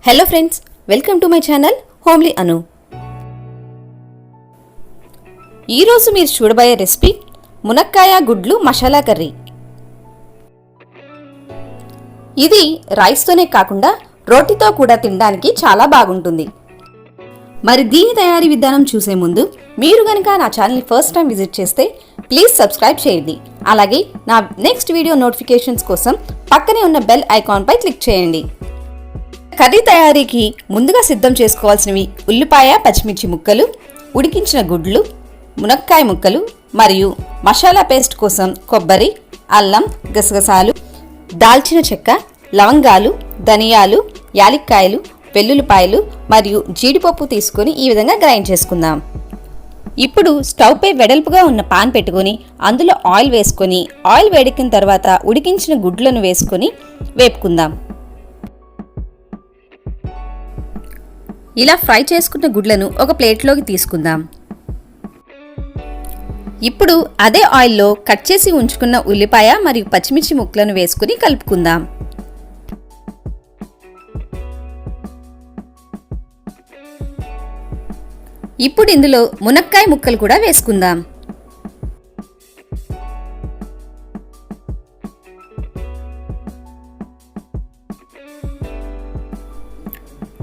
Hello friends, welcome to my channel homelyanu. ఈరోజు మీరు చూడబోయే రెసిపీ మునక్కాయ గుడ్లు మసాలా కర్రీ. ఇది రైస్తోనే కాకుండా రోటీతో కూడా తినడానికి చాలా బాగుంటుంది. మరి దీని తయారీ విధానం చూసే ముందు మీరు గనుక నా ఛానల్ని ఫస్ట్ టైం విజిట్ చేస్తే ప్లీజ్ సబ్స్క్రైబ్ చేయండి. అలాగే నా నెక్స్ట్ వీడియో నోటిఫికేషన్స్ కోసం పక్కనే ఉన్న బెల్ ఐకాన్పై క్లిక్ చేయండి. కర్రీ తయారీకి ముందుగా సిద్ధం చేసుకోవాల్సినవి ఉల్లిపాయ, పచ్చిమిర్చి ముక్కలు, ఉడికించిన గుడ్లు, మునక్కాయ ముక్కలు మరియు మసాలా పేస్ట్ కోసం కొబ్బరి, అల్లం, గసగసాలు, దాల్చిన చెక్క, లవంగాలు, ధనియాలు, యాలక్కాయలు, వెల్లుల్లిపాయలు మరియు జీడిపప్పు తీసుకొని ఈ విధంగా గ్రైండ్ చేసుకుందాం. ఇప్పుడు స్టవ్ పై వెడల్పుగా ఉన్న పాన్ పెట్టుకొని అందులో ఆయిల్ వేసుకొని ఆయిల్ వేడెక్కిన తర్వాత ఉడికించిన గుడ్లను వేసుకొని వేపుకుందాం. ఇలా ఫ్రై చేసుకున్న గుడ్లను ఒక ప్లేట్లోకి తీసుకుందాం. ఇప్పుడు అదే ఆయిల్లో కట్ చేసి ఉంచుకున్న ఉల్లిపాయ మరియు పచ్చిమిర్చి ముక్కలను వేసుకుని కలుపుకుందాం. ఇప్పుడు ఇందులో మునక్కాయ ముక్కలు కూడా వేసుకుందాం.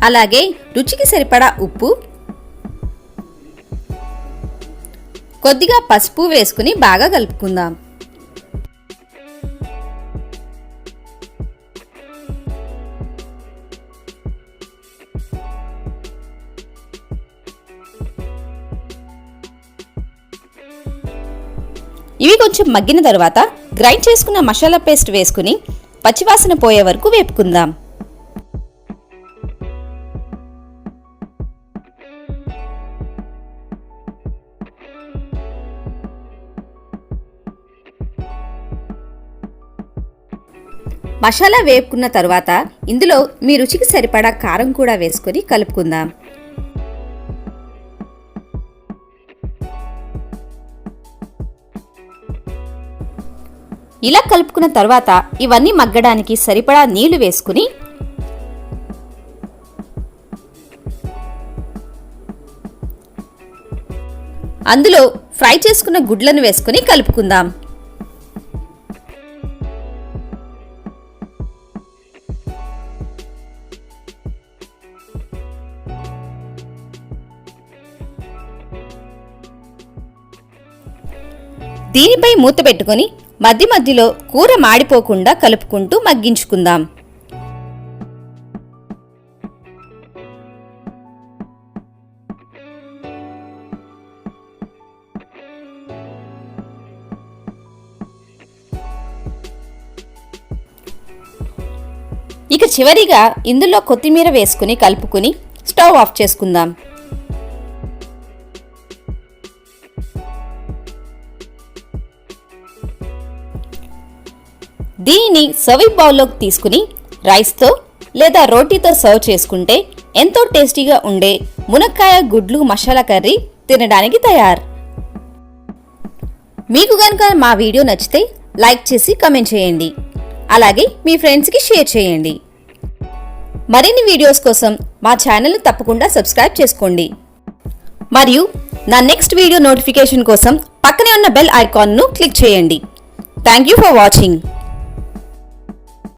అలాగే రుచికి సరిపడా ఉప్పు, కొద్దిగా పసుపు వేసుకుని బాగా కలుపుకుందాం. ఇవి కొంచెం మగ్గిన తర్వాత గ్రైండ్ చేసుకున్న మసాలా పేస్ట్ వేసుకుని పచ్చివాసన పోయే వరకు వేపుకుందాం. మసాలా వేపుకున్న తర్వాత ఇందులో మీ రుచికి సరిపడా కారం కూడా వేసుకొని కలుపుకుందాం. ఇలా కలుపుకున్న తర్వాత ఇవన్నీ మగ్గడానికి సరిపడా నీళ్లు వేసుకుని అందులో ఫ్రై చేసుకున్న గుడ్లను వేసుకుని కలుపుకుందాం. దీనిపై మూత పెట్టుకొని మధ్య మధ్యలో కూర మాడిపోకుండా కలుపుకుంటూ మగ్గించుకుందాం. ఇక చివరిగా ఇందులో కొత్తిమీర వేసుకుని కలుపుకుని స్టవ్ ఆఫ్ చేసుకుందాం. దీనిని సర్వింగ్ బౌల్లోకి తీసుకుని రైస్తో లేదా రోటీతో సర్వ్ చేసుకుంటే ఎంతో టేస్టీగా ఉండే మునక్కాయ గుడ్లు మసాలా కర్రీ తినడానికి తయారు. మీకు గనుక మా వీడియో నచ్చితే లైక్ చేసి కామెంట్ చేయండి. అలాగే మీ ఫ్రెండ్స్కి షేర్ చేయండి. మరిన్ని వీడియోస్ కోసం మా ఛానల్ని తప్పకుండా సబ్స్క్రైబ్ చేసుకోండి. మరియు నా నెక్స్ట్ వీడియో నోటిఫికేషన్ కోసం పక్కనే ఉన్న బెల్ ఐకాన్ను క్లిక్ చేయండి. Thank you for watching.